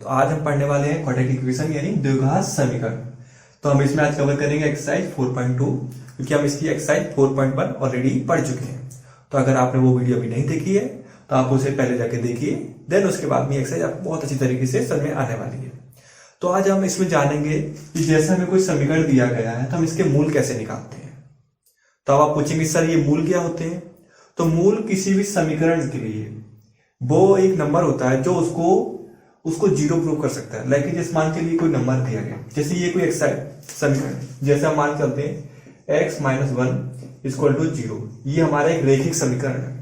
तो आज हम पढ़ने वाले हैं क्वाड्रेटिक इक्वेशन यानी द्विघात समीकरण। तो हम इसमें आज कवर करेंगे एक्सरसाइज 4.2 क्योंकि हम इसकी एक्सरसाइज 4.1 ऑलरेडी पढ़ चुके हैं। तो अगर आपने वो वीडियो अभी नहीं देखी है तो आप उसे पहले जाके देखिए, देन उसके बाद में एक्सरसाइज आपको बहुत अच्छी तरीके से समझ में आने वाली है। तो आज हम इसमें जानेंगे कि जैसे हमें कोई समीकरण दिया गया है तो हम इसके मूल कैसे निकालते हैं। तो अब आप पूछेंगे सर ये मूल क्या होते हैं। तो मूल किसी भी समीकरण के लिए वो एक नंबर होता है जो उसको जीरो प्रूव कर सकता है। लाइक जिस मान के लिए कोई नंबर दिया गया, जैसे ये कोई समीकरण जैसे हम मान चलते हैं x माइनस 1 इक्वल टू 0, ये हमारा एक रैखिक समीकरण है।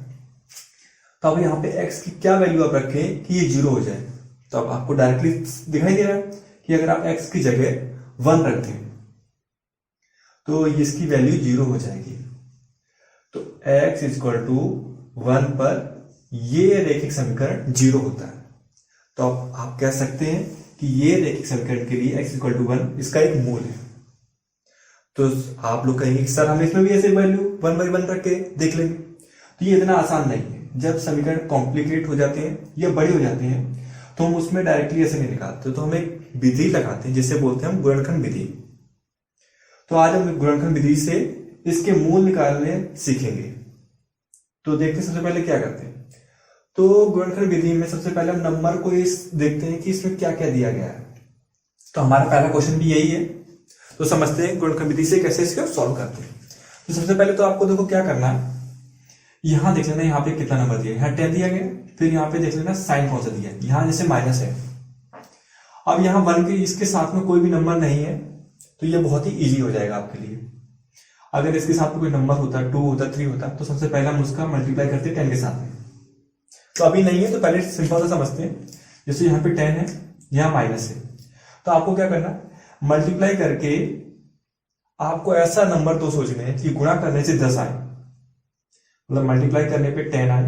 तो अब यहाँ पे x की क्या वैल्यू आप रखें कि ये 0 हो जाए। तो अब आपको डायरेक्टली दिखाई दे रहा है कि अगर आप x की जगह 1 रख दें तो इसकी वैल्यू 0 हो जाएगी। तो x इक्वल टू 1 पर ये रैखिक समीकरण 0 होता है। तो आप कह सकते हैं कि ये रैखिक समीकरण के लिए x इक्वल टू 1 इसका एक मूल है। तो आप लोग कहेंगे कि सर हम इसमें भी ऐसे वैल्यू 1 बाई 1 रख के देख लेंगे। तो ये इतना आसान नहीं है। जब समीकरण कॉम्प्लिकेट हो जाते हैं या बड़े हो जाते हैं तो हम उसमें डायरेक्टली ऐसे नहीं निकालते, तो हम एक विधि लगाते हैं जिसे बोलते हैं हम गुणनखंड विधि। तो आज हम गुणनखंड विधि से इसके मूल निकालने सीखेंगे। तो देखते हैं सबसे पहले क्या करते हैं। तो गुणनखंड विधि में सबसे पहले हम नंबर को देखते हैं कि इसमें क्या क्या दिया गया है। तो हमारा पहला क्वेश्चन भी यही है। तो समझते हैं गुणनखंड विधि से कैसे इसको सॉल्व करते हैं। तो सबसे पहले तो आपको देखो क्या करना है, यहां देख लेना यहाँ पे कितना नंबर दिया है। यहाँ 10 दिया गया, फिर यहाँ पे देख लेना साइन कौन सा दिया है। यहाँ जैसे माइनस है, अब यहाँ 1 के इसके साथ में कोई भी नंबर नहीं है तो ये बहुत ही ईजी हो जाएगा आपके लिए। अगर इसके साथ में कोई नंबर होता, 2 होता, 3 होता, तो सबसे पहले हम उसका मल्टीप्लाई करते 10 के साथ में। तो अभी नहीं है तो पहले सिंपल सा समझते हैं। जैसे यहाँ पे 10 है, यहाँ माइनस है, तो आपको क्या करना, मल्टीप्लाई करके आपको ऐसा नंबर तो सोचने हैं कि गुणा करने से 10 आए, मतलब मल्टीप्लाई करने पे 10 आए।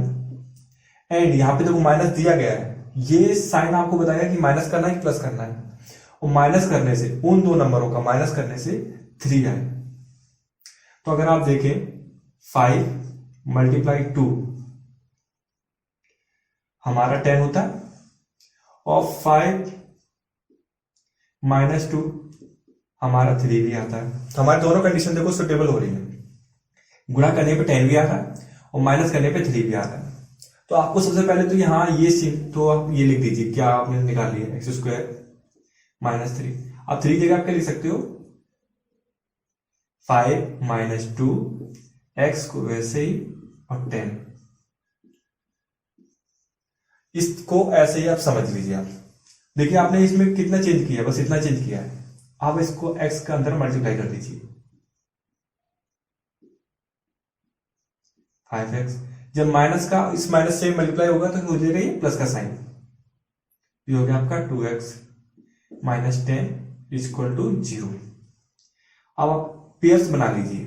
एंड यहाँ पे देखो माइनस दिया गया है, ये साइन आपको बताएगा कि माइनस करना है कि प्लस करना है। और माइनस करने से उन दो नंबरों का माइनस करने से 3 आए। तो अगर आप देखें 5 मल्टीप्लाई 2 हमारा 10 होता है, और 5 माइनस 2 हमारा 3 भी आता है। तो हमारे दोनों कंडीशन देखो सुटेबल हो रही है। गुणा करने पे 10 भी आ रहा है और माइनस करने पे 3 भी आ रहा है। तो आपको सबसे पहले तो यहाँ ये तो आप ये लिख दीजिए क्या आपने निकाल लिया, एक्स स्क्वायर माइनस 3। अब 3 जगह आप क्या लिख सकते हो, 5 माइनस 2 एक्स को वैसे ही और 10, इसको ऐसे ही आप समझ लीजिए। आप देखिए आपने इसमें कितना चेंज किया, बस इतना चेंज किया है। आप इसको x के अंदर मल्टीप्लाई कर दीजिए, 5x। जब माइनस का इस माइनस से मल्टीप्लाई होगा तो हो जाएगा ये प्लस का साइन, ये हो गया आपका 2x माइनस 10 इक्वल टू 0। अब आप पेयर्स बना लीजिए।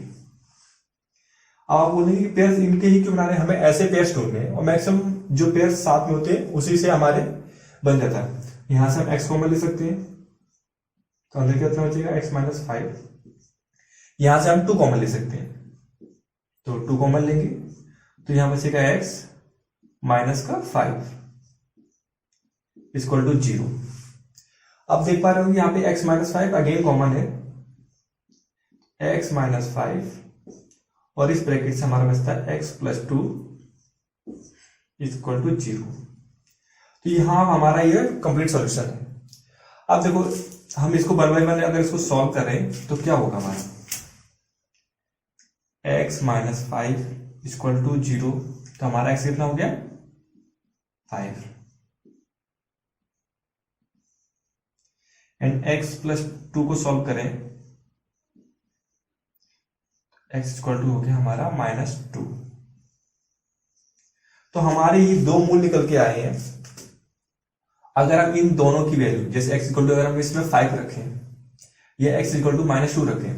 अब आप बोलेंगे कि पेयर्स इनके ही क्यों बना रहे हैं, हमें ऐसे पेयर्स ढूंढने हैं और मैक्सिमम जो पेयर्स साथ में होते हैं उसी से हमारे बन जाता है। यहां से हम x कॉमन ले सकते हैं, तो अंदर कितना बचेगा x माइनस 5। यहां से हम 2 कॉमन ले सकते हैं, तो 2 कॉमन लेंगे तो यहां बचेगा x माइनस का 5 इक्वल टू 0। अब देख पा रहे हो यहाँ पे x माइनस 5 अगेन कॉमन है, x माइनस 5 और इस ब्रैकेट से हमारा बचता है x प्लस 2 इक्वल टू 0। तो यहां हमारा ये कंप्लीट सॉल्यूशन है। अब देखो हम इसको 1 बाई 1 अगर इसको सॉल्व करें तो क्या होगा हमारा, x माइनस 5 इक्वल टू 0। तो हमारा x कितना हो गया 5, एंड x प्लस 2 को सॉल्व करें, x इक्वल टू हो गया हमारा माइनस 2। तो हमारे ये दो मूल निकल के आए हैं। अगर हम इन दोनों की वैल्यू जैसे x इक्वल टू अगर हम इसमें 5 रखें या x इक्वल टू माइनस 2 रखें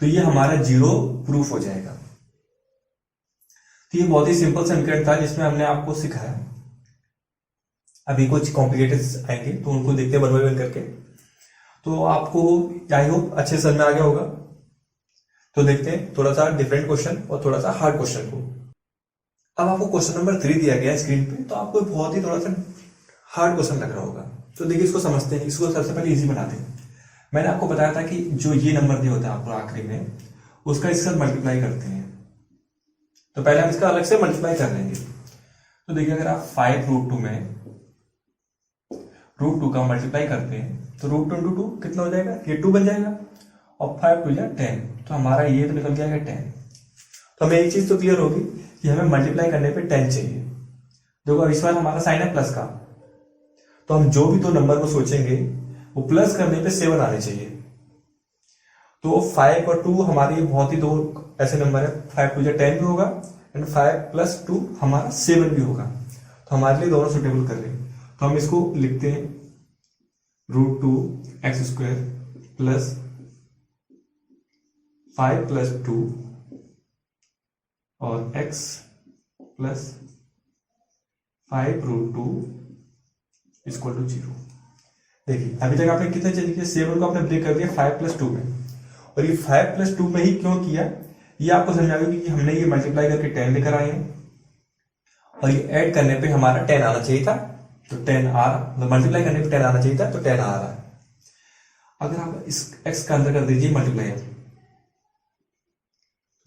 तो ये हमारा 0 प्रूफ हो जाएगा। तो ये बहुत ही सिंपल समीकरण था जिसमें हमने आपको सिखाया। अभी कुछ कॉम्प्लिकेटेड आएंगे तो उनको देखते हैं 1 बाई 1 करके। तो आपको आई होप अच्छे समझ में आ गया होगा। तो देखते हैं थोड़ा सा डिफरेंट क्वेश्चन और थोड़ा सा हार्ड क्वेश्चन को। अब आपको क्वेश्चन नंबर 3 दिया गया है स्क्रीन पे, तो आपको बहुत ही थोड़ा सा हार्ड क्वेश्चन लग रहा होगा। तो देखिए इसको समझते हैं, इसको सबसे पहले इजी बनाते हैं। मैंने आपको बताया था कि जो ये नंबर दिया होता है आपको आखिरी में, उसका इसके साथ मल्टीप्लाई करते हैं। तो पहले हम इसका अलग से मल्टीप्लाई कर लेंगे। तो देखिए अगर आप 5√2 में √2 का मल्टीप्लाई करते हैं तो √2 × 2 कितना हो जाएगा, ये 2 बन जाएगा, और 5 2 या 10, तो हमारा ये तो निकल जाएगा 10। तो हमें एक चीज तो क्लियर होगी कि हमें मल्टीप्लाई करने पे 10 चाहिए। देखो अब इस बार हमारा साइन है प्लस का, तो हम जो भी दो नंबर को सोचेंगे वो प्लस करने पे 7 आने चाहिए। तो 5 और 2 हमारे बहुत ही दो ऐसे नंबर है, 5 2 या 10 भी होगा, एंड 5 + 2 हमारा 7 भी होगा। तो हमारे लिए दोनों सुटेबल कर रहे हैं। तो हम इसको लिखते हैं √2x² प्लस 5 + 2 और x प्लस 5√2 = 0। देखिए अभी तक आपने कितने चेंज किया, 7 को आपने ब्रेक कर दिया 5 + 2 में, और ये 5 + 2 में ही क्यों किया ये आपको समझ आ गया कि हमने ये मल्टीप्लाई करके 10 लेकर आए हैं, और ये ऐड करने पे हमारा 10 आना चाहिए था, तो 10 आ रहा, मल्टीप्लाई करने पे 10 आना चाहिए था, तो 10 आ रहा है। अगर आप इस x का अंदर कर दीजिए multiply,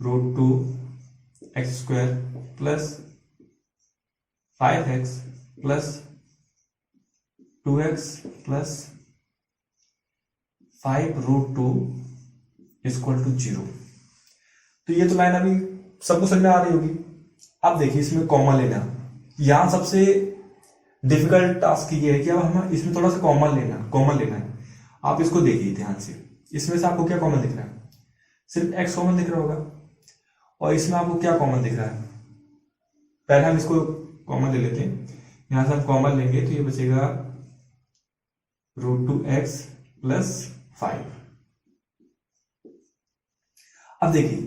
√2x² plus 5x plus 2x plus 5√2 = 0। तो ये तो लाइन अभी सबको समझ में आ रही होगी। अब देखिए इसमें कॉमन लेना, यहां सबसे डिफिकल्ट टास्क ये है कि अब हम इसमें थोड़ा सा कॉमन लेना है। आप इसको देखिए ध्यान से, इसमें से आपको क्या कॉमन दिख रहा है, सिर्फ x कॉमन दिख रहा होगा, और इसमें आपको क्या कॉमन दिख रहा है। पहले हम इसको कॉमन ले लेते हैं, यहां से हम कॉमन लेंगे तो ये बचेगा √2x प्लस 5। अब देखिए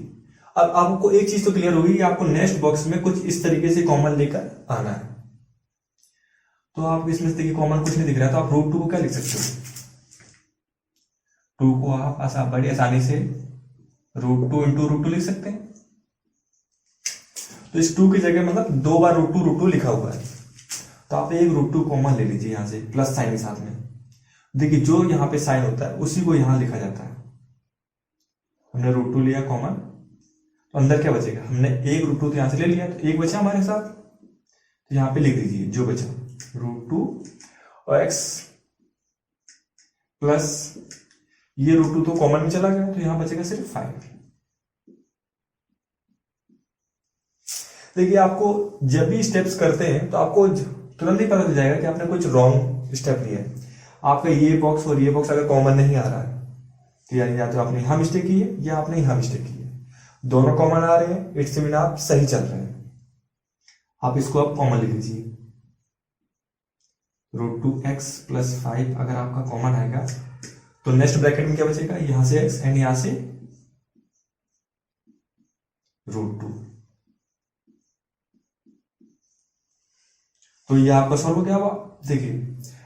अब आपको एक चीज तो क्लियर होगी कि आपको नेक्स्ट बॉक्स में कुछ इस तरीके से कॉमन लेकर आना है। तो आप इसमें से देखिए कॉमन कुछ नहीं दिख रहा है, तो आप √2 को क्या लिख सकते हो, 2 को आप बड़ी आसानी से √2 × √2 लिख सकते हैं। तो इस 2 की जगह मतलब 2 बार √2 लिखा हुआ है, तो आप एक √2 कॉमन ले लीजिए यहां से प्लस साइन के साथ में। देखिए जो यहां पे साइन होता है उसी को यहां लिखा जाता है। हमने √2 लिया कॉमन, तो अंदर क्या बचेगा, हमने एक √2 तो यहां से ले लिया, तो एक बचा हमारे साथ, तो यहां पे लिख दीजिए जो बचा √2 और x प्लस ये √2 तो कॉमन में चला गया, तो यहां बचेगा सिर्फ 5। देखिए आपको जब भी स्टेप्स करते हैं तो आपको तुरंत ही पता चल जाएगा कि आपने कुछ रॉन्ग स्टेप लिया है। आपका ये बॉक्स और ये बॉक्स अगर कॉमन नहीं आ रहा है तो यानी या तो आपने यहां मिस्टेक की है या आपने यहां मिस्टेक की है। दोनों कॉमन आ रहे हैं, इट्स मीन आप सही चल रहे हैं। आप इसको अब कॉमन लिख लीजिए, √2x प्लस 5 अगर आपका कॉमन आएगा तो नेक्स्ट ब्रैकेट में क्या बचेगा, यहां से x एंड यहां से √2। तो ये आपका सॉल्व हो गया हुआ। देखिए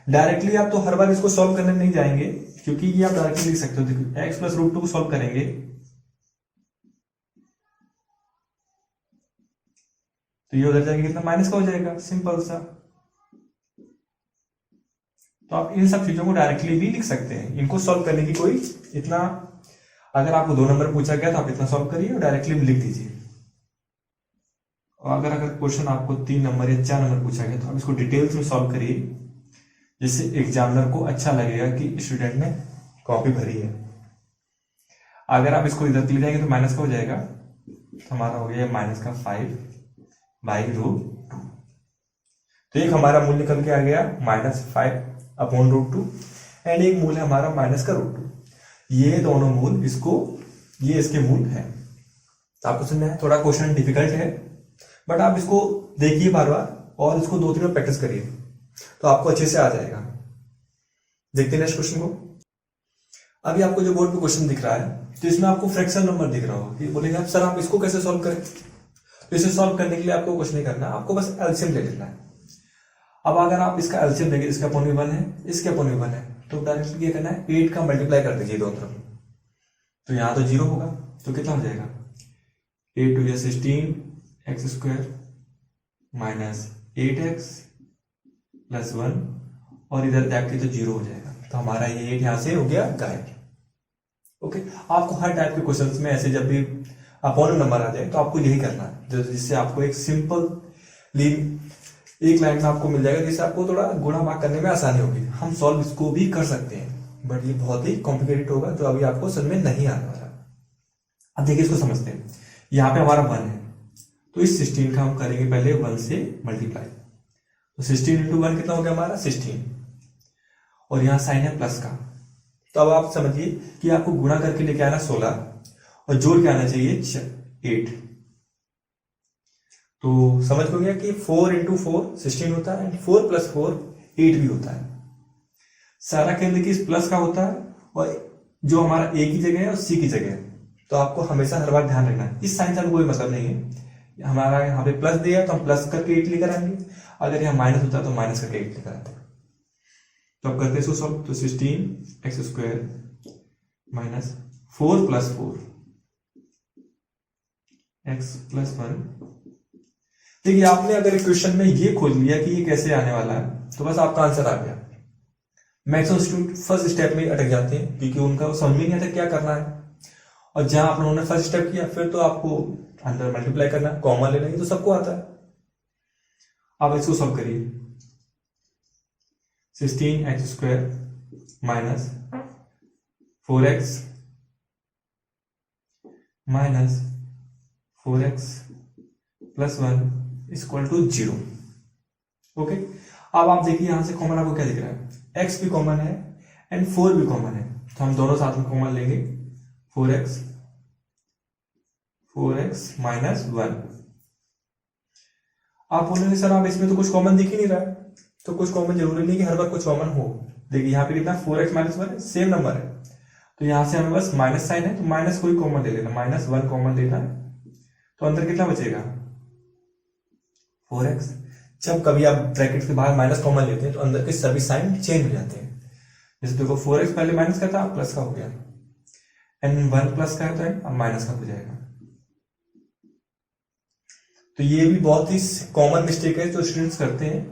डायरेक्टली आप तो हर बार इसको सॉल्व करने नहीं जाएंगे, क्योंकि ये आप डायरेक्टली लिख सकते हो। देखिए x प्लस √2 को सॉल्व करेंगे तो ये उधर जाएगा कितना, माइनस का हो जाएगा, सिंपल सा। तो आप इन सब चीजों को डायरेक्टली भी लिख सकते हैं, इनको सॉल्व करने की कोई इतना, अगर आपको 2 नंबर पूछा गया तो आप इतना सॉल्व करिए और डायरेक्टली भी लिख दीजिए। और अगर क्वेश्चन आपको 3 नंबर या 4 नंबर पूछा गया तो आप इसको डिटेल्स में सॉल्व करिए, जिससे एग्जामिनर को अच्छा लगेगा कि स्टूडेंट ने कॉपी भरी है। अगर आप इसको इधर ले जाएंगे तो माइनस का हो जाएगा, तो हमारा हो गया -5/√2। तो एक हमारा मूल्य निकल के आ गया -5/√2, एंड एक मूल है हमारा माइनस का √2। ये दोनों मूल ये इसके मूल है। तो आपको समझ में है, थोड़ा क्वेश्चन डिफिकल्ट है, बट आप इसको देखिए बार बार और इसको 2-3 बार प्रैक्टिस करिए तो आपको अच्छे से आ जाएगा। देखते हैं नेक्स्ट क्वेश्चन को। अभी आपको जो बोर्ड पे क्वेश्चन दिख रहा है तो इसमें आपको फ्रैक्शन नंबर दिख रहा होगा, बोलेंगे आप सर आप इसको कैसे सॉल्व करें। तो इसे सॉल्व करने के लिए आपको कुछ नहीं करना, आपको बस एलसीएम ले लेना है। अब अगर आप इसका एलसीएम लेंगे, इसका अपॉन में 1 है, इसके अपॉन में 1 है, तो डायरेक्टली क्या करना है, 8 का मल्टीप्लाई कर दीजिए दोनों तरफ। तो यहां तो 0 होगा, तो कितना हो जाएगा, 8 2 16x² -8x + 1, और इधर टैप की तो 0 हो जाएगा। तो हमारा ये 8 यहाँ से हो गया गायब। ओके, आपको हर टाइप के क्वेश्चंस में ऐसे जब भी अपोनेंट नंबर आ जाए तो आपको यही करना है, जिससे आपको एक सिंपल एक लाइन में आपको मिल जाएगा, जिससे आपको थोड़ा गुणा भाग करने में आसानी होगी। हम सॉल्व इसको भी कर सकते हैं, बट ये बहुत ही कॉम्प्लिकेटेड होगा जो अभी आपको समझ में नहीं आने वाला। अब देखिए इसको समझते हैं। यहाँ पे हमारा 1 है, तो इस 16 का हम करेंगे पहले 1 से मल्टीप्लाई। तो 16 इंटू 1 कितना हो गया हमारा 16, और यहाँ साइन है प्लस का। तो अब आप समझिए कि आपको गुणा करके लेके आना 16 और जोड़ के आना चाहिए 8। तो समझ हो गया कि 4 इंटू 4 16 होता है, एंड 4 प्लस 4 8 भी होता है। सारा केंद्र किस प्लस का होता है, और जो हमारा ए की जगह है और सी की जगह है। तो आपको हमेशा हर बार ध्यान रखना है, इस साइन से हमें कोई मतलब नहीं है। हमारा यहाँ पे प्लस दिया है तो हम प्लस करके 8 लेकर आएंगे, अगर यहाँ माइनस होता है तो माइनस करके 8 लेकर आते हैं। तो अब करते हैं इसको सॉल्व। तो 16 X square minus 4 plus 4 x plus 1। देखिए आपने अगर क्वेश्चन में ये खोज लिया कि ये कैसे आने वाला है, तो बस आपका आंसर आ गया। मैक्सिमम स्टूडेंट फर्स्ट स्टेप में अटक जाते हैं, क्योंकि उनका समझ में नहीं आता क्या करना है। और जहां आप लोगों ने फर्स्ट स्टेप किया, फिर तो आपको अंदर मल्टीप्लाई करना, कॉमन लेना, ये तो सबको आता है। अब इसको सॉल्व करिए। 16 X square minus 4x minus 4x plus 1 equal to 0। Okay, अब आप देखिए यहां से कॉमन आपको क्या दिख रहा है, x भी कॉमन है एंड 4 भी कॉमन है। तो हम दोनों साथ में कॉमन लेंगे, 4x माइनस 1। आप बोलेंगे सर आप इसमें तो कुछ कॉमन दिख ही नहीं रहा है। तो कुछ कॉमन जरूरी नहीं कि हर बार कुछ कॉमन हो। देखिए यहाँ पे कितना 4x माइनस 1 सेम नंबर है, तो यहां से हमें बस माइनस साइन है तो माइनस कोई कॉमन ले लेना, माइनस 1 कॉमन लेना है। तो अंदर कितना बचेगा 4x। जब कभी आप ब्रैकेट के बाहर माइनस कॉमन लेते हैं तो अंदर के सभी साइन चेंज हो जाते हैं। जैसे देखो 4x पहले माइनस का था, प्लस का हो गया, एंड 1 प्लस का है तो अब माइनस का हो जाएगा। तो ये भी बहुत ही कॉमन मिस्टेक है जो स्टूडेंट्स करते हैं,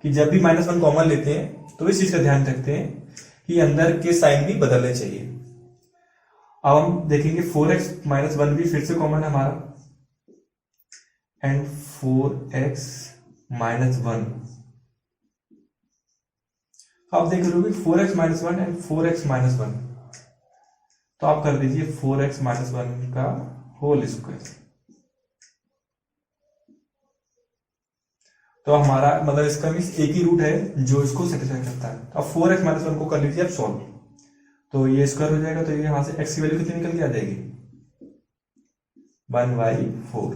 कि जब भी -1 कॉमन लेते हैं तो इस चीज का ध्यान रखते हैं कि अंदर के साइन भी बदलने चाहिए। अब हम देखेंगे 4x माइनस 1 भी फिर से कॉमन है हमारा, एंड 4x माइनस 1। आप देख रहे हो 4x minus 1 and 4x minus 1। तो आप कर दीजिए 4x माइनस 1 का होल स्क्वायर। तो हमारा मतलब इसका मीन एक ही रूट है जो इसको सेटिस्फाई करता है। तो अब 4x माइनस 1 को कर लीजिए अब सॉल्व। तो ये स्क्वायर हो जाएगा, तो ये यहां से x की वैल्यू कितनी निकल के आ जाएगी 1/4।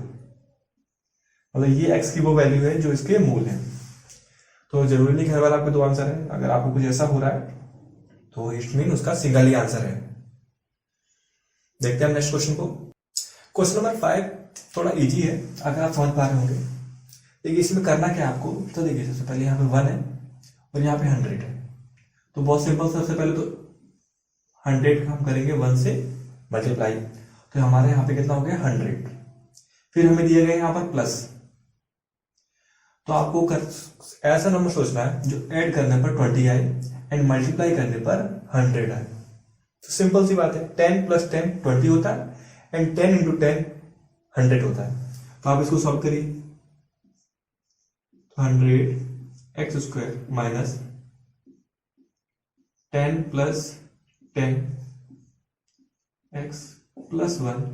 मतलब ये x की वो वैल्यू है जो इसके मूल है। तो जरूरी नहीं कि हर बार आपके 2 आंसर है। अगर आपको कुछ ऐसा हो रहा है तो इट मीन उसका सिंगल ही आंसर है। देखते हैं नेक्स्ट क्वेश्चन को। क्वेश्चन नंबर 5 थोड़ा इजी है अगर आप समझ पा रहे होंगे। देखिए इसमें करना क्या है आपको, तो देखिए सबसे पहले यहाँ पे 1 है और यहाँ पे 100 है। तो बहुत सिंपल, सबसे पहले तो 100 का हम करेंगे 1 से मल्टीप्लाई। तो हमारे यहाँ पे कितना हो गया 100। फिर हमें दिया गया यहाँ पर प्लस। तो आपको ऐसा नंबर सोचना है जो ऐड करने पर 20 आए एंड मल्टीप्लाई करने पर 100 आए। तो सिंपल सी बात है, 10 प्लस 10 20 होता है, एंड 10 इंटू 10 100 होता है। तो आप इसको सॉल्व करिए। 100 x square minus 10 plus 10 x plus 1।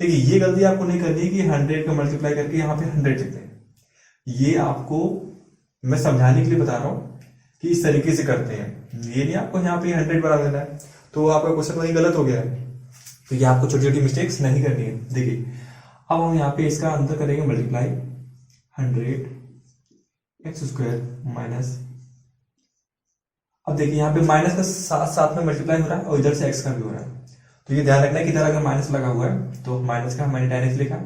देखिए ये गलती आपको नहीं करनी है कि 100 का मल्टीप्लाई करके यहाँ पे 100 लिखते हैं। ये आपको मैं समझाने के लिए बता रहा हूं कि इस तरीके से करते हैं। ये नहीं आपको यहाँ पे 100 बना देना है, तो आपका क्वेश्चन वही गलत हो गया है। तो ये आपको छोटी छोटी मिस्टेक्स नहीं करनी है। देखिए अब हम यहाँ पे इसका अंदर करेंगे मल्टीप्लाई 100 एक्स स्क्वायर माइनस, अब देखिए यहाँ पे माइनस का साथ साथ में मल्टीप्लाई हो रहा है और इधर से एक्स का भी हो रहा है। तो ये ध्यान रखना है कि इधर अगर माइनस लगा हुआ है तो माइनस का मैंने 10x लिखा,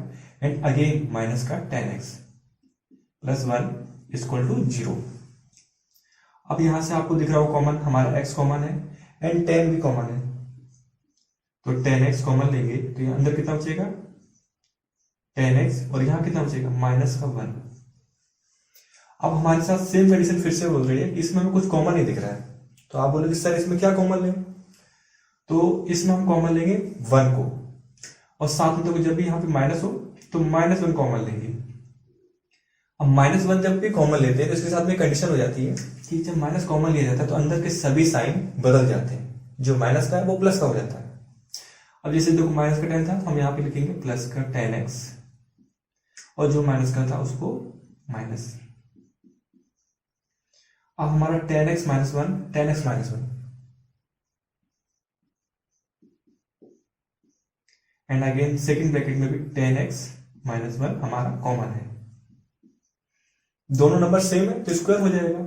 एंड अगेन माइनस का 10x प्लस 1 इक्वल टू 0। अब यहां से आपको दिख रहा हो कॉमन, हमारा x कॉमन है एंड 10 भी कॉमन है। तो 10x कॉमन लेंगे तो यहाँ अंदर कितना बचेगा 10x, और यहाँ कितना बचेगा माइनस का 1। अब हमारे साथ सेम कंडीशन फिर से बोल रही है कि इसमें हमें कुछ कॉमन नहीं दिख रहा है, तो आप बोलोगे सर इसमें क्या कॉमन लें, तो इसमें हम कॉमन लेंगे 1 को, और साथ में तो जब भी यहाँ पे माइनस हो तो -1 कॉमन लेंगे। अब -1 जब भी कॉमन लेते हैं तो इसके साथ में कंडीशन हो जाती है कि जब माइनस कॉमन लिया जाता है तो अंदर के सभी साइन बदल जाते हैं, जो माइनस का है वो प्लस का हो जाता है। अब जैसे देखो माइनस का 10 था तो हम यहाँ पे लिखेंगे प्लस का 10x, और जो माइनस का था उसको माइनस। अब हमारा 10x - 1 10x - 1 and again second bracket में भी 10x - 1 हमारा कॉमन है। दोनों नंबर सेम है तो स्क्वायर हो जाएगा।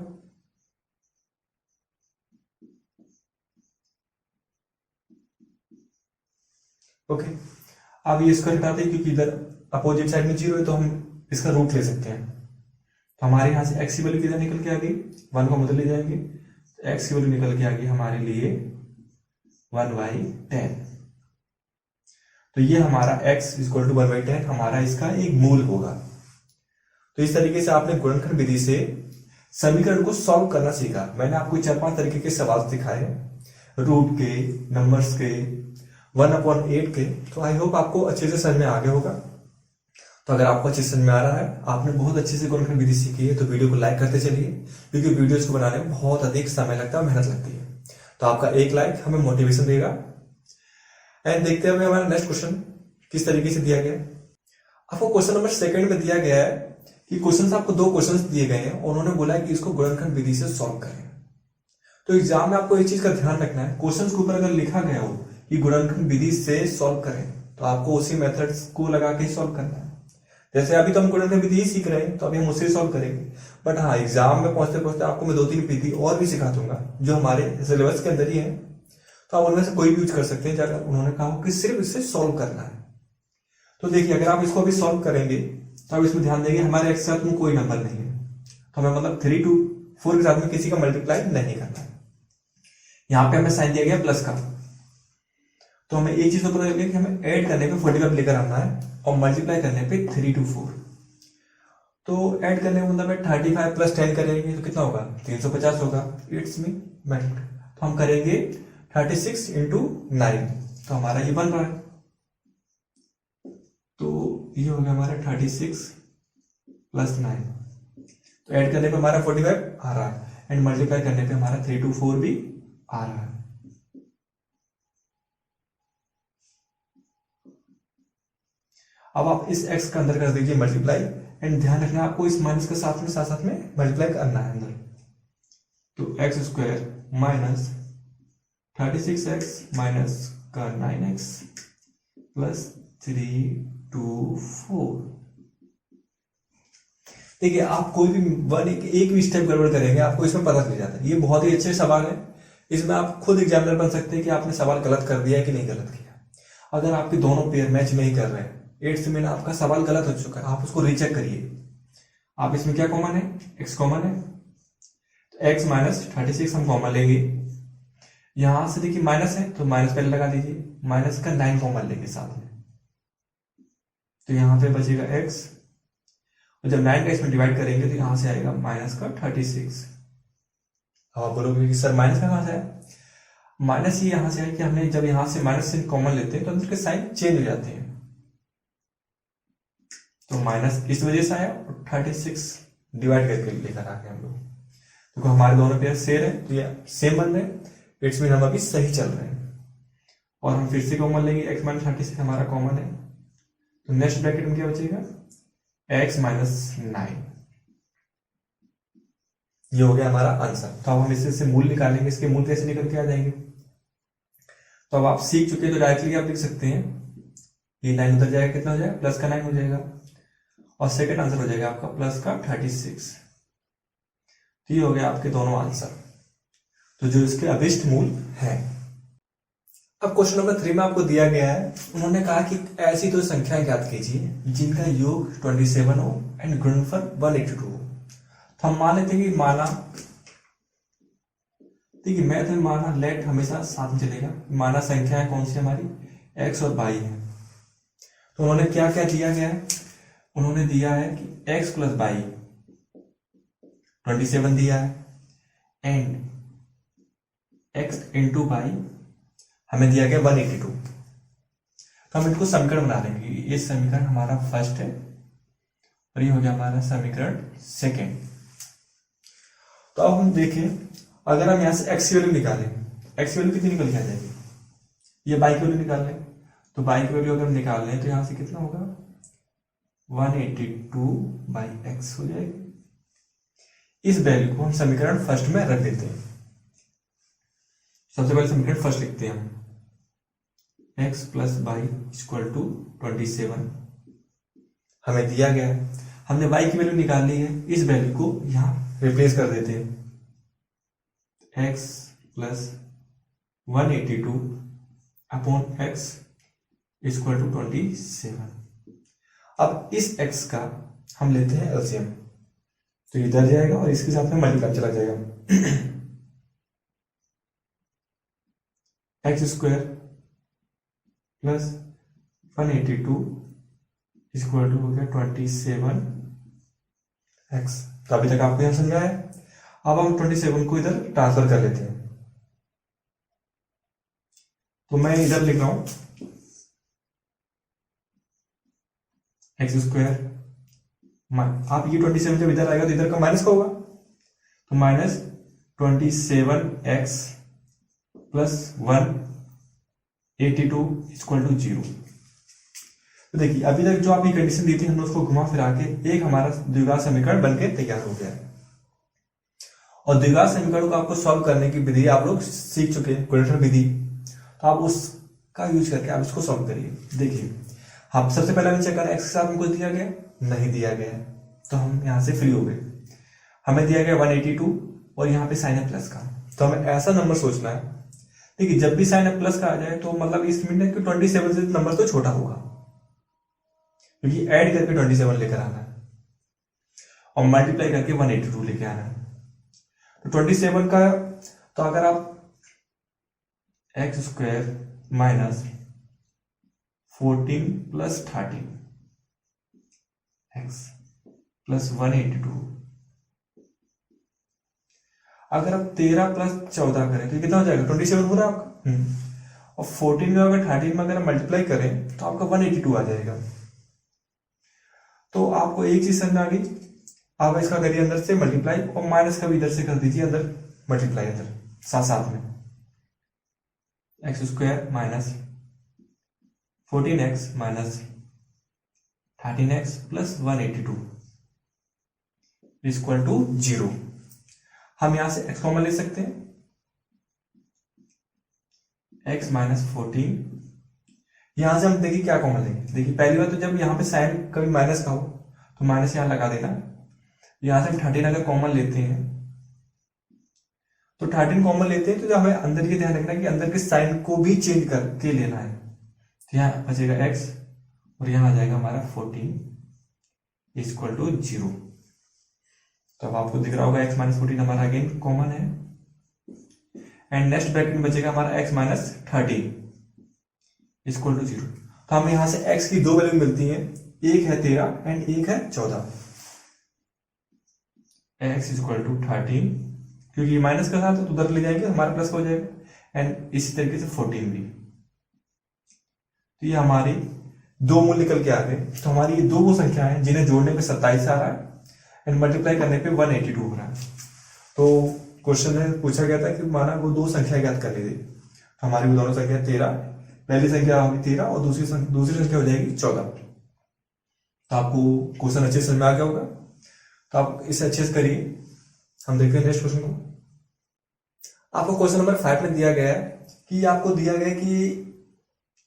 ओके, अब ये स्क्वायर हटाते हैं क्योंकि इधर अपोजिट साइड में 0 है तो हम इसका रूट ले सकते हैं। तो हमारे यहां से x की वैल्यू किधर निकल के आ गई, 1 को बदल ले जाएंगे तो x की वैल्यू निकल के आ गई हमारे लिए 1/10। तो ये हमारा x = 1/10 हमारा इसका एक मूल होगा। तो इस तरीके से आपने गुणनखंड विधि से समीकरण को सॉल्व करना सीखा। मैंने आपको 4-5 तरीके के सवाल सिखाए, रूट के, नंबर्स के, 1/8 के। तो आई होप आपको अच्छे से समझ में आ गया होगा। तो अगर आपको अच्छे से समझ में आ रहा है, आपने बहुत अच्छे से गुणनखंड विधि सीखी है, तो वीडियो को लाइक करते चलिए, क्योंकि वीडियोस को बनाने में बहुत अधिक समय लगता है, मेहनत लगती है। तो आपका एक लाइक हमें मोटिवेशन देगा। एंड देखते हैं हमारा नेक्स्ट क्वेश्चन किस तरीके से दिया गया। आपको क्वेश्चन नंबर 2 में दिया गया है कि क्वेश्चन आपको 2 क्वेश्चन दिए गए हैं, उन्होंने बोला है कि इसको गुणनखंड विधि से सॉल्व करें। तो एग्जाम में आपको एक चीज का ध्यान रखना है, क्वेश्चन के ऊपर अगर लिखा गया हो कि गुणनखंड विधि से सॉल्व करें, तो आपको उसी मेथड्स को लगा के सॉल्व करना है। जैसे अभी तो हम गुणनखंड विधि ही सीख रहे हैं, तो अभी हम उससे सॉल्व करेंगे। बट हाँ, एग्जाम में पहुंचते पहुंचते आपको मैं 2-3 विधि और भी सिखा दूंगा जो हमारे सिलेबस के अंदर ही है, तो आप उनमें से कोई भी यूज कर सकते हैं अगर उन्होंने कहा हो कि सिर्फ इससे सॉल्व करना है। तो देखिए, अगर आप इसको अभी सॉल्व करेंगे तो आप इसमें ध्यान देंगे हमारे x साथ में कोई नंबर नहीं है, तो हमें मतलब 3 to 4 के साथ में किसी का मल्टीप्लाई नहीं करना है। यहाँ पे हमें साइन दिया गया प्लस का, तो हमें एक चीज तो पता लगे कि हमें ऐड करने पे 45 लेकर आना है और मल्टीप्लाई करने पे 3 to 4। तो ऐड करने का मतलब है 35 + 10 करेंगे तो कितना होगा, 350 होगा। It's mean math. तो हम करेंगे 36 × 9, तो हमारा ये बन रहा है। तो ये हो गया हमारा 36 + 9, तो ऐड करने पे हमारा 45 आ रहा है, एंड मल्टीप्लाई करने पे हमारा 3 to 4 भी आ रहा है। अब आप इस x का अंदर कर दीजिए मल्टीप्लाई, एंड ध्यान रखना आपको इस माइनस के साथ में मल्टीप्लाई करना है अंदर। तो x² - 36x - 9x + 3 to 4। देखिए, आप कोई भी एक भी स्टेप गड़बड़ करेंगे आपको इसमें पता चल जाता है। ये बहुत ही अच्छे सवाल है, इसमें आप खुद एग्जामिनर बन सकते हैं कि आपने सवाल गलत कर दिया है कि नहीं गलत किया। अगर आपके दोनों पेयर मैच नहीं कर रहे हैं, 8th में आपका सवाल गलत हो चुका है, आप उसको रीचेक करिए। आप इसमें क्या कॉमन है, x कॉमन है, तो x - 36 हम कॉमन लेंगे। यहां से देखिए माइनस है तो माइनस पहले लगा दीजिए, माइनस का 9 कॉमन लेंगे साथ में, तो यहां पे बचेगा x, और जब 9 का इसमें डिवाइड करेंगे तो यहां से आएगा माइनस का 36। अब आप बोलोगे कि सर माइनस का कहां से आया, माइनस ही यहां से है कि हमने जब यहां से माइनस से कॉमन लेते हैं तो अंदर के साइन चेंज हो जाते हैं। तो माइनस इस वजह से आया, और 36 डिवाइड करके लेकर आ गए हम लोग। तो हमारे दोनों पेयर सेम है, तो ये सेम बन रहे हैं, इट्स मीन हम अभी सही चल रहे हैं। और हम फिर से कॉमन लेंगे, x - 36 हमारा कॉमन है, तो नेक्स्ट ब्रैकेट में क्या बचेगा, x - 9। ये हो गया हमारा आंसर। तो अब हम इससे मूल निकालेंगे, इसके मूल कैसे निकल के आ जाएंगे। तो अब आप सीख चुके हैं, तो डायरेक्टली आप लिख सकते हैं, ये 9 उधर जाएगा, कितना हो जाएगा, प्लस का 9 हो जाएगा, और सेकंड आंसर हो जाएगा आपका प्लस का 36। तो ये हो गया आपके दोनों आंसर, तो जो इसके अभिष्ट मूल है। अब क्वेश्चन नंबर 3 में आपको दिया गया है, उन्होंने कहा कि ऐसी दो संख्याएं ज्ञात कीजिए जिनका योग 27 हो एंड गुणनफल 182 हो। तो हम मान लेते हैं कि माना, देखिए मैथ में माना लेट हमेशा साथ में चलेगा। माना संख्याएं कौन सी हमारी, x और y है। तो उन्होंने क्या क्या दिया गया है, उन्होंने दिया है कि x + y 27 दिया है, एंड x इंटू बाई हमें दिया गया 182। तो हम इनको समीकरण बना लेंगे। ये समीकरण हमारा फर्स्ट है और ये हो गया हमारा समीकरण सेकेंड। तो अब हम देखें, अगर हम यहां से x की वैल्यू निकालें, x की वैल्यू कितनी निकल के आ जाएगी, ये y की वैल्यू निकाल लें। तो y की वैल्यू अगर हम निकाल लें तो यहां से कितना होगा, 182 बाई एक्स हो जाएगी। इस वैल्यू को हम समीकरण फर्स्ट में रख देते हैं। सबसे पहले समीकरण फर्स्ट लिखते हैं हम, x plus Y equal to 27 हमें दिया गया है, हमने y की वैल्यू निकाल ली है, इस वैल्यू को यहां रिप्लेस कर देते हैं, x plus 182 upon x equal to 27। अब इस x का हम लेते हैं एलसीएम, तो इधर जाएगा और इसके साथ में मल्टीप्लाई चला जाएगा, x square plus 182 equal to हो गया 27x। तो अभी तक आपको यहां समझ में आया। अब हम 27 को इधर ट्रांसफर कर लेते हैं, तो मैं इधर लिख रहा हूं एक्स स्क्वायर, आप ये 27 जब इधर आएगा तो इधर का माइनस का होगा, तो minus 27x plus 182 equal to 0। तो देखिए अभी तक जो आपकी कंडीशन दी थी हमने उसको घुमा फिरा के एक हमारा द्विघात समीकरण बनके तैयार हो गया है। और द्विघात समीकरण को आपको सॉल्व करने की विधि आप लोग सीख चुके हैं, क्वाड्रेटर विधि, तो आप उसका यूज करके आप इसको सॉल्व करिए। देखिए हम सबसे पहले हमें चेक करना है, एक्स के साथ में कुछ दिया गया नहीं दिया गया है, तो हम यहाँ से फ्री हो गए। हमें दिया गया 182 और यहाँ पे साइन है प्लस का, तो हमें ऐसा नंबर सोचना है, देखिए जब भी साइन है प्लस का आ जाए तो मतलब इस मिनट कि 27 से नंबर तो छोटा होगा, क्योंकि ऐड करके 27 लेकर आना है और मल्टीप्लाई करके 182 लेके आना है। तो 27 का, तो अगर आप x square minus 14 plus 13 x plus 182, अगर आप 13 प्लस 14 करें तो कितना हो जाएगा, 27 हो रहा है आपका। और 14 में अगर 13 में अगर मल्टीप्लाई करें तो आपका 182 आ जाएगा। तो आपको एक चीज समझ आ गई, आप इसका करिए अंदर से मल्टीप्लाई और माइनस का भी इधर से कर दीजिए अंदर मल्टीप्लाई, अंदर साथ साथ में x square minus 14x minus 13x plus 182 equal to 0। हम यहां से x कॉमन ले सकते हैं, x माइनस 14, यहां से हम देखिए क्या कॉमन लेंगे। देखिए पहली बात तो जब यहाँ पे साइन कभी माइनस का हो तो माइनस यहां लगा देना, यहां से हम 13 अगर कॉमन लेते हैं तो 13 कॉमन लेते हैं, तो जब हमें अंदर ये ध्यान रखना है कि अंदर के साइन को भी चेंज करके लेना है। तो यहाँ बचेगा x और यहाँ आ जाएगा हमारा 14 इक्वल टू 0। तो अब आपको दिख रहा होगा x माइनस 14 हमारा अगेन कॉमन है, एंड नेक्स्ट ब्रैकेट में बचेगा हमारा x माइनस 13 इक्वल टू 0। तो हमें यहां से x की दो वैल्यू मिलती हैं, एक है 13 एंड एक है 14। x इक्वल टू 13, क्योंकि माइनस का साथ तो उधर ले जाएंगे हमारा प्लस हो जाएगा, एंड इसी तरीके से 14 भी। तो ये हमारी दो मूल्य निकल के आ गए। तो हमारी ये दो वो संख्या है जिन्हें जोड़ने पे 27 आ रहा है एंड मल्टीप्लाई करने पे 182 हो रहा है। तो क्वेश्चन में पूछा गया था कि माना वो दो संख्या ज्ञात कर लीजिए, तो हमारी वो दोनों संख्या 13, पहली संख्या होगी 13 और दूसरी संख्या हो जाएगी 14। तो आपको क्वेश्चन अच्छे से समझ में आ गया होगा, तो आप इसे अच्छे से करिए। हम देखते हैं नेक्स्ट क्वेश्चन को। आपको क्वेश्चन नंबर 5 में दिया गया है कि आपको दिया गया है कि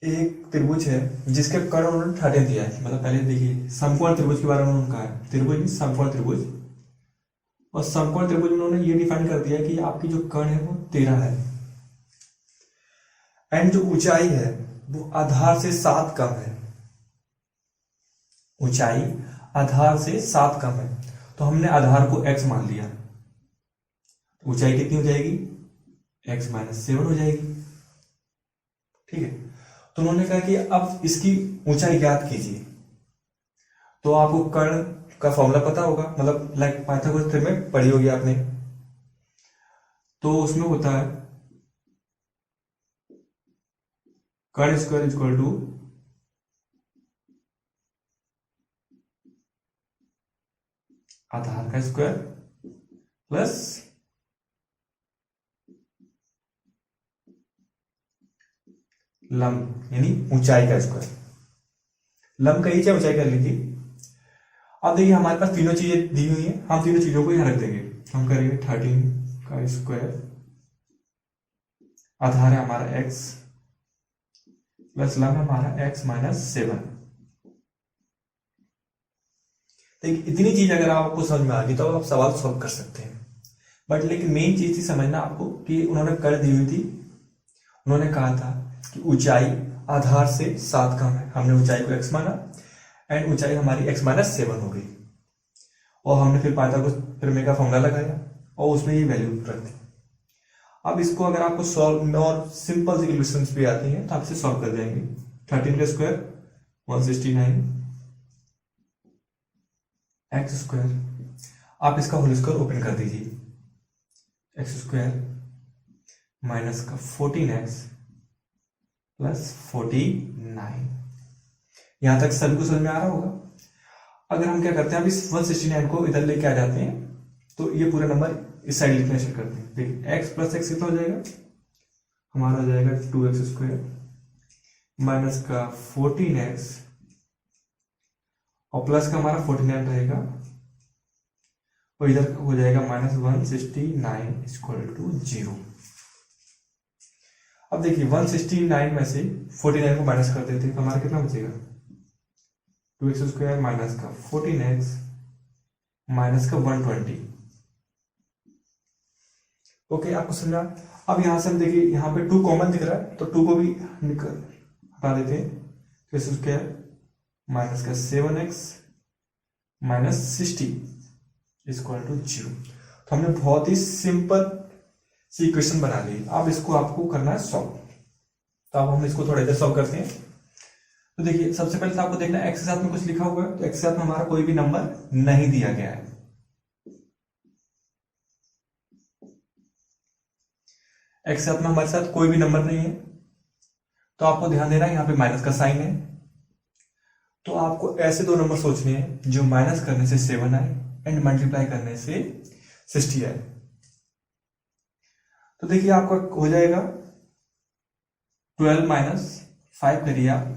एक त्रिभुज है जिसके कर्ण उन्होंने 13 दिया है। मतलब पहले देखिए समकोण त्रिभुज के बारे में उन्होंने कहा है, त्रिभुज में समकोण त्रिभुज, और समकोण त्रिभुज में उन्होंने ये डिफाइन कर दिया कि आपकी जो कर्ण है वो 13 है, एंड जो ऊंचाई है वो आधार से 7 कम है। ऊंचाई आधार से 7 कम है, तो हमने आधार को x मान लिया। ऊंचाई कितनी हो जाएगी, x माइनस 7 हो जाएगी। ठीक है, तो उन्होंने कहा कि अब इसकी ऊंचाई ज्ञात कीजिए। तो आपको कर्ण का फॉर्मूला पता होगा, मतलब लाइक पाइथागोरस थ्योरम में पढ़ी होगी आपने। तो उसमें होता है कर्ण स्क्वायर इज इक्वल टू आधार का स्क्वायर प्लस लंब यानी ऊंचाई का स्क्वायर। लंब का ही चाहे ऊंचाई कर लीजिए। अब देखिए हमारे पास तीनों चीजें दी हुई हैं, हम तीनों चीजों को यहां रख देंगे। हम करेंगे 13 का स्क्वायर, आधार है हमारा x प्लस लंब है हमारा x माइनस 7। देखिए इतनी चीज अगर आपको समझ में आ गई तो आप सवाल सॉल्व कर सकते हैं। बट लेकिन मेन चीज थी समझना आपको कि उन्होंने कर दी हुई थी, उन्होंने कहा था कि ऊंचाई आधार से 7 कम है, हमने ऊंचाई को x माना एंड ऊंचाई हमारी x माइनस 7 हो गई, और हमने फिर पाइथागोरस प्रमेय का फॉर्मूला लगाया और उसमें ये वैल्यू रख दी। अब इसको अगर आपको सॉल्व और सिंपल सी क्वेश्चंस भी आती हैं तो आप इसे सॉल्व कर देंगे। 13 का स्क्वायर 169 एक्स स्क्वायर, आप इसका होल स्क्वायर ओपन कर दीजिए, एक्स स्क्वायर माइनस का 14x प्लस 49। यहां तक सभी को समझ में आ रहा होगा। अगर हम क्या करते हैं, अब इस 169 को इधर लेके आ जाते हैं तो ये पूरा नंबर इस साइड लिखना शुरू करते हैं। देखिए x प्लस एक्स कितना हो जाएगा, हमारा हो जाएगा 2x स्क्वायर माइनस का 14x और प्लस का हमारा 49 रहेगा, और इधर हो जाएगा माइनस 169 इक्वल टू 0। अब देखिए 169 में से 49 को माइनस कर देते हैं तो हमारा कितना बचेगा, 2x स्क्वायर माइनस का 14x माइनस का 120। ओके, आपको समझा। अब यहां से हम देखिए यहाँ पे 2 कॉमन दिख रहा है तो 2 को भी हटा देते हैं, तो x स्क्वायर माइनस का 7x माइनस 60 इक्वल टू 0। तो हमने बहुत ही सिंपल सी इक्वेशन बना ली। अब इसको आपको करना है सॉल्व। तो अब हम इसको थोड़ा इधर सॉल्व करते हैं। तो देखिए सबसे पहले तो आपको देखना है x के साथ में कुछ लिखा हुआ है, तो x के साथ में हमारा कोई भी नंबर नहीं दिया गया है। x के साथ में हमारे साथ कोई भी नंबर नहीं है, तो आपको ध्यान देना है यहाँ पे माइनस का साइन है। तो आपको ऐसे 2 नंबर सोचने हैं जो माइनस करने से 7 आए एंड मल्टीप्लाई करने से 60 आए। तो देखिए आपका हो जाएगा 12 माइनस 5 करिए आप,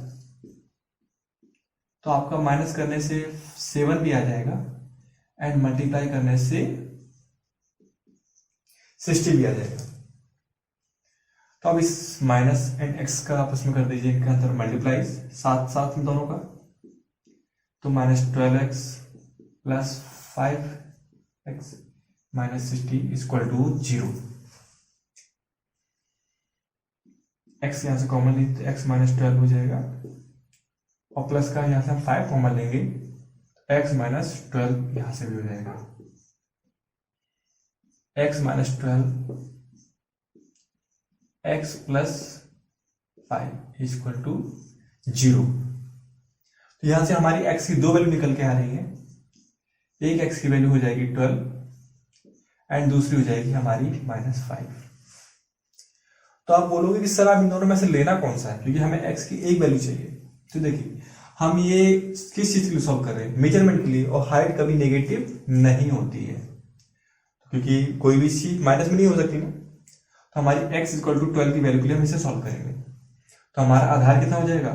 तो आपका माइनस करने से 7 भी आ जाएगा एंड मल्टीप्लाई करने से 60 भी आ जाएगा। तो अब इस माइनस एंड एक्स का आपस में कर दीजिए, इनके अंदर मल्टीप्लाई साथ साथ में दोनों का, तो minus 12x plus 5x minus 60 equal to 0। x यहां से कॉमन ली तो x माइनस 12 हो जाएगा, और प्लस का यहां से हम 5 कॉमन लेंगे तो x माइनस 12 यहां से भी हो जाएगा, x minus 12 x plus 5 equal to 0। तो यहां से हमारी x की 2 वैल्यू निकल के आ रही है, एक x की वैल्यू हो जाएगी 12 एंड दूसरी हो जाएगी हमारी माइनस 5। तो आप बोलोगे कि सर आप इन दोनों में से लेना कौन सा है, क्योंकि हमें x की एक वैल्यू चाहिए। तो देखिए हम ये किस चीज के लिए सॉल्व कर रहे हैं, मेजरमेंट के लिए, और हाइट कभी नेगेटिव नहीं होती है क्योंकि कोई भी चीज माइनस में नहीं हो सकती ना। तो हमारी x इक्वल टू 12 की वैल्यू के लिए हम इसे सॉल्व करेंगे। तो हमारा आधार कितना हो जाएगा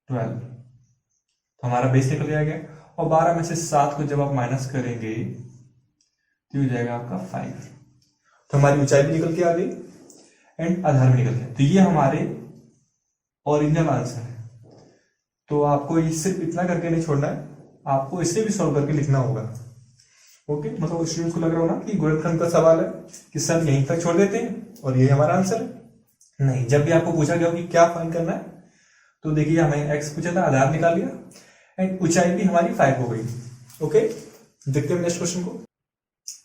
12, तो हमारा बेस निकल जाएगा, और 12 में से 7 को जब आप माइनस करेंगे तो हो जाएगा आपका 5। तो हमारी ऊंचाई भी निकल के आ गई एंड आधार भी निकल गया। तो ये हमारे ओरिजिनल आंसर है। तो आपको ये सिर्फ इतना करके नहीं छोड़ना है, आपको इसे भी सॉल्व करके लिखना होगा। ओके, मतलब स्टूडेंट्स को लग रहा हो ना कि गुणनखंड का सवाल है कि सर यहीं तक छोड़ देते हैं और ये हमारा आंसर है। नहीं, जब भी आपको पूछा गया हो कि क्या फाइंड करना है, तो देखिए हमें x पूछा था, आधार निकाल लिया एंड ऊंचाई भी हमारी 5 हो गई। ओके, देखते हैं नेक्स्ट क्वेश्चन को।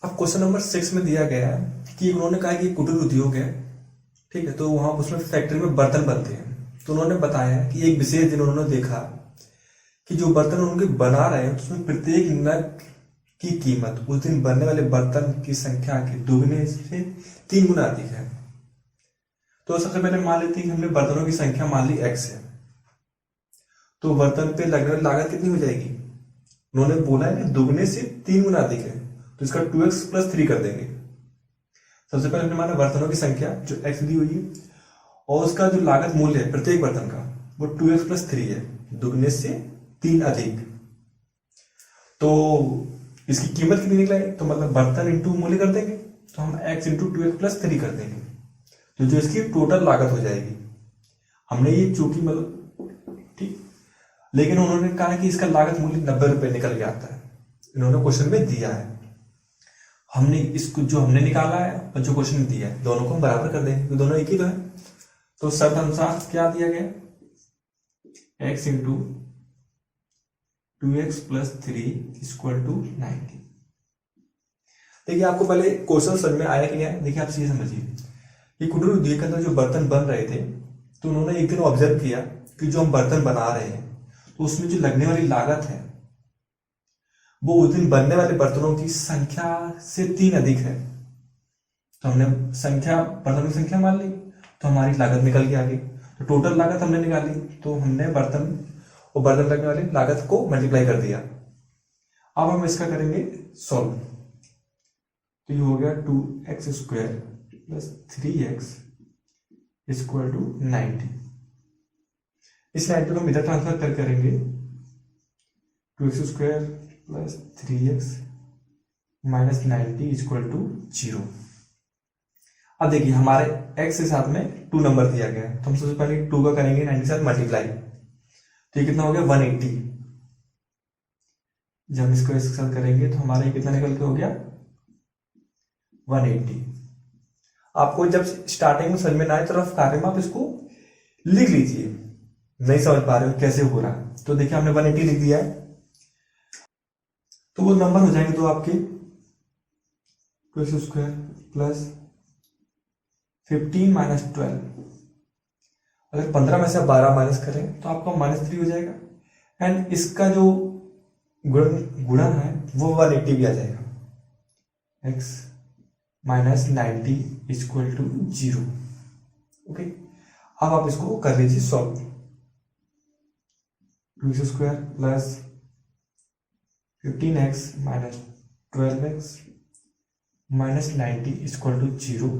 अब क्वेश्चन नंबर 6 में दिया गया है कि उन्होंने कहा कि कुटीर उद्योग है, ठीक है, तो वहां उसमें फैक्ट्री में बर्तन बनते हैं। तो उन्होंने बताया कि एक विशेष दिन उन्होंने देखा कि जो बर्तन उनके बना रहे हैं उसमें प्रत्येक नग की कीमत उस दिन बनने वाले बर्तन की संख्या के दोगुने से 3 गुना अधिक है। तो सबसे पहले मान लेते हैं कि हमने बर्तनों की संख्या मान ली x है, तो बर्तन पे लगने वाली लागत कितनी हो जाएगी? उन्होंने बोला है ना दोगुने से 3 गुना अधिक है, तो इसका 2x + 3 कर देंगे। सबसे पहले हमने माना बर्तनों की संख्या जो x दी हुई है और उसका जो लागत मूल्य है प्रत्येक बर्तन का वो 2x + 3 है, दुगने से 3 अधिक। तो इसकी कीमत कितनी निकलेगी? तो मतलब बर्तन इंटू मूल्य कर देंगे, तो हम x × 2x + 3 कर देंगे, तो जो इसकी टोटल लागत हो जाएगी। हमने ये चूंकि मतलब ठीक, लेकिन उन्होंने कहा कि इसका लागत मूल्य 90 रुपए निकल के आता है, इन्होंने क्वेश्चन में दिया है। हमने इसको जो हमने निकाला है और जो क्वेश्चन में दिया है दोनों को हम बराबर कर देंगे, दोनों एक ही तो है। तो शर्त अनुसार क्या दिया गया? x × 2x + 3 = 90। देखिए आपको पहले क्वेश्चन समझ में आया कि नहीं आया? देखिए आप ये समझिए कि कुटीर उद्योग के अंदर जो बर्तन बन रहे थे तो उन्होंने एक दिन ऑब्जर्व किया कि जो हम बर्तन बना रहे हैं तो उसमें जो लगने वाली लागत है वो उस दिन बनने वाले बर्तनों की संख्या से 3 अधिक है। तो हमने बर्तनों की संख्या मान ली, तो हमारी लागत निकल के आ गई। तो टोटल लागत हमने निकाली, तो हमने बर्तन और बर्तन लगने वाली लागत को मल्टीप्लाई कर दिया। अब हम इसका करेंगे सॉल्व। तो ये हो गया 2x² + 3x = 90। इस 90 को हम इधर ट्रांसफर करेंगे, 2x² + 3x - 90 = 0। अब देखिए हमारे x के साथ में 2 नंबर दिया गया है, तो हम सबसे पहले 2 का करेंगे 90 के साथ मल्टीप्लाई, तो ये कितना हो गया 180। जब हम इसको इसके साथ करेंगे तो हमारा ये कितना निकल के हो गया 180। आपको जब स्टार्टिंग में समझ में ना आए तो रफ कार्य में आप इसको लिख लीजिए, नहीं समझ पा रहे हो कैसे हो रहा है तो देखिए हमने 180 लिख दिया है, तो वो नंबर हो जाएंगे तो आपके 2x² + 15 - 12। अगर 15 में से आप 12 माइनस करें तो आपका -3 हो जाएगा, एंड इसका जो गुणन है वो 180 भी आ जाएगा। x - 90 = 0। ओके, अब आप इसको कर लीजिए सॉल्व। 2x² + 15x - 12x - 90 = 0।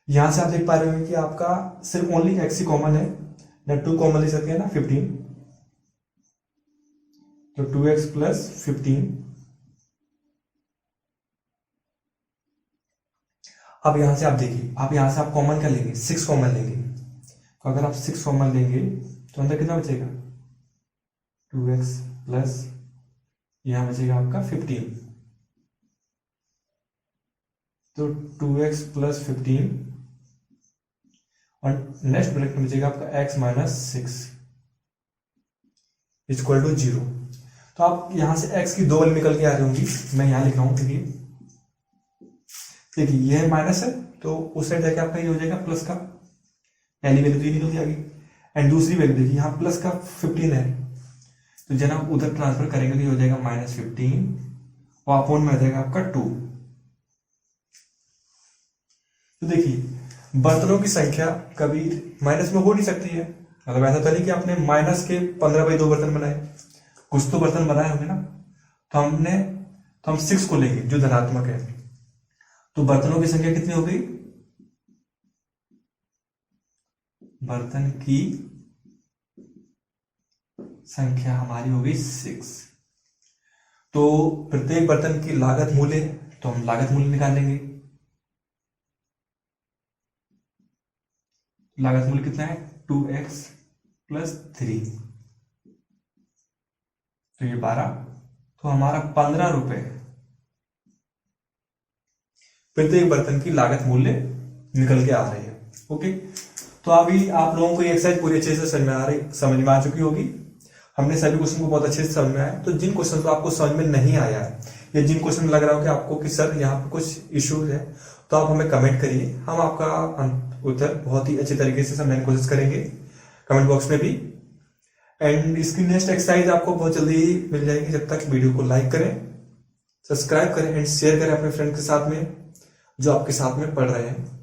यहां से आप देख पा रहे हो कि आपका सिर्फ ओनली x ही कॉमन है ना, 2 कॉमन ले सकते हैं ना 15, तो 2x + 15। अब यहां से आप देखिए, आप यहां से आप कॉमन क्या लेंगे? 6 कॉमन लेंगे, तो अगर आप 6 कॉमन लेंगे तो अंदर कितना बचेगा 2x प्लस यहां बचेगा आपका 15, तो 2x + 15 और नेक्स्ट ब्रैकेट में बचेगा आपका x - 6 = 0। तो आप यहां से x की 2 वैल्यू निकल के आ रही होंगी, मैं यहां लिख रहा हूं क्योंकि देखिए ये माइनस है तो उस साइड जाके आपका ये हो जाएगा प्लस का, पहली वैल्यू तो ये निकल के आ गई, एंड दूसरी वैल्यू देखिए यहाँ प्लस का 15 है, तो जब आप उधर ट्रांसफर करेंगे तो ये हो जाएगा -15 और अपॉन में आ जाएगा आपका 2। तो देखिए बर्तनों की संख्या कभी माइनस में हो नहीं सकती है, मतलब ऐसा तो नहीं कि आपने माइनस के 15/2 बर्तन बनाए, कुछ तो बर्तन बनाए होंगे ना, तो हम 6 को लेंगे जो धनात्मक है, तो बर्तनों की संख्या कितनी हो गई? बर्तन की संख्या हमारी हो गई 6। तो प्रत्येक बर्तन की लागत मूल्य, तो हम लागत मूल्य निकालेंगे। लागत मूल्य कितना है 2x + 3, तो ये 12, तो हमारा 15 रुपए प्रत्येक बर्तन की लागत मूल्य निकल के आ रही है। ओके, तो अभी आप लोगों को ये एक्सरसाइज पूरी अच्छे से समझ में आ चुकी होगी। हमने सभी क्वेश्चन को बहुत अच्छे से समझ में आया। तो जिन क्वेश्चन को आपको समझ में नहीं आया है या जिन क्वेश्चन में लग रहा हो कि आपको कि सर यहाँ पे कुछ इश्यूज है, तो आप हमें कमेंट करिए, हम आपका उत्तर बहुत ही अच्छे तरीके से समझाने की कोशिश करेंगे कमेंट बॉक्स में भी। एंड इसकी नेक्स्ट एक्सरसाइज आपको बहुत जल्दी मिल जाएगी। जब तक वीडियो को लाइक करें, सब्सक्राइब करें एंड शेयर करें अपने फ्रेंड के साथ में जो आपके साथ में पढ़ रहे हैं।